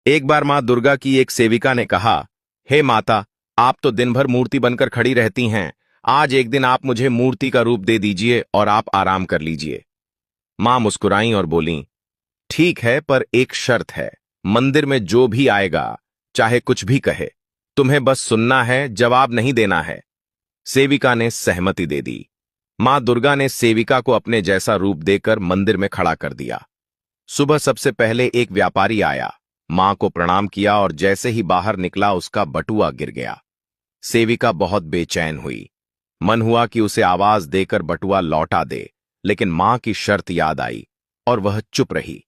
एक बार मां दुर्गा की एक सेविका ने कहा, हे माता, आप तो दिन भर मूर्ति बनकर खड़ी रहती हैं। आज एक दिन आप मुझे मूर्ति का रूप दे दीजिए और आप आराम कर लीजिए। मां मुस्कुराई और बोली, ठीक है, पर एक शर्त है। मंदिर में जो भी आएगा, चाहे कुछ भी कहे, तुम्हें बस सुनना है, जवाब नहीं देना है। सेविका ने सहमति दे दी। मां दुर्गा ने सेविका को अपने जैसा रूप देकर मंदिर में खड़ा कर दिया। सुबह सबसे पहले एक व्यापारी आया, मां को प्रणाम किया और जैसे ही बाहर निकला उसका बटुआ गिर गया। सेविका बहुत बेचैन हुई। मन हुआ कि उसे आवाज देकर बटुआ लौटा दे, लेकिन मां की शर्त याद आई और वह चुप रही।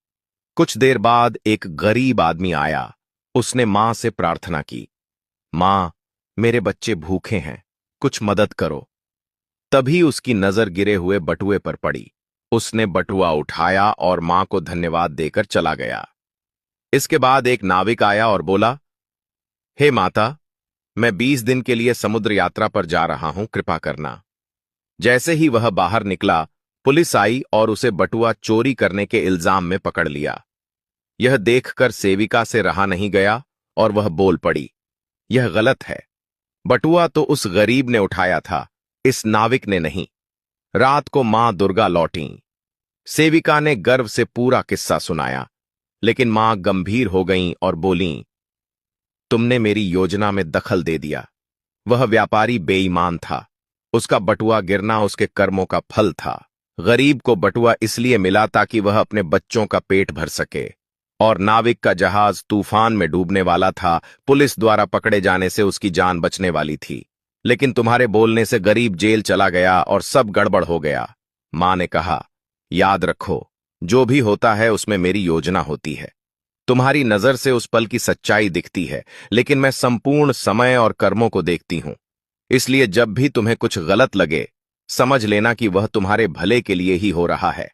कुछ देर बाद एक गरीब आदमी आया। उसने मां से प्रार्थना की, मां, मेरे बच्चे भूखे हैं, कुछ मदद करो। तभी उसकी नजर गिरे हुए बटुए पर पड़ी। उसने बटुआ उठाया और मां को धन्यवाद देकर चला गया। इसके बाद एक नाविक आया और बोला, हे माता, मैं 20 दिन के लिए समुद्र यात्रा पर जा रहा हूं, कृपा करना। जैसे ही वह बाहर निकला, पुलिस आई और उसे बटुआ चोरी करने के इल्जाम में पकड़ लिया। यह देखकर सेविका से रहा नहीं गया और वह बोल पड़ी, यह गलत है। बटुआ तो उस गरीब ने उठाया था, इस नाविक ने नहीं। रात को मां दुर्गा लौटीं। सेविका ने गर्व से पूरा किस्सा सुनाया, लेकिन मां गंभीर हो गईं और बोलीं, तुमने मेरी योजना में दखल दे दिया। वह व्यापारी बेईमान था। उसका बटुआ गिरना उसके कर्मों का फल था। गरीब को बटुआ इसलिए मिला ताकि वह अपने बच्चों का पेट भर सके, और नाविक का जहाज तूफान में डूबने वाला था। पुलिस द्वारा पकड़े जाने से उसकी जान बचने वाली थी, लेकिन तुम्हारे बोलने से गरीब जेल चला गया और सब गड़बड़ हो गया। मां ने कहा, याद रखो, जो भी होता है उसमें मेरी योजना होती है। तुम्हारी नजर से उस पल की सच्चाई दिखती है, लेकिन मैं संपूर्ण समय और कर्मों को देखती हूं। इसलिए जब भी तुम्हें कुछ गलत लगे, समझ लेना कि वह तुम्हारे भले के लिए ही हो रहा है।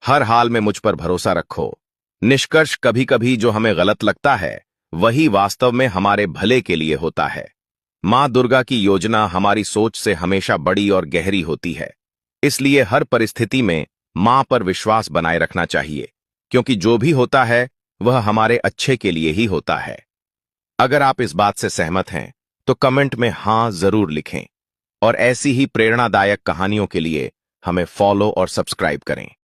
हर हाल में मुझ पर भरोसा रखो। निष्कर्ष, कभी कभी जो हमें गलत लगता है, वही वास्तव में हमारे भले के लिए होता है। मां दुर्गा की योजना हमारी सोच से हमेशा बड़ी और गहरी होती है। इसलिए हर परिस्थिति में मां पर विश्वास बनाए रखना चाहिए, क्योंकि जो भी होता है वह हमारे अच्छे के लिए ही होता है। अगर आप इस बात से सहमत हैं, तो कमेंट में हां जरूर लिखें, और ऐसी ही प्रेरणादायक कहानियों के लिए हमें फॉलो और सब्सक्राइब करें।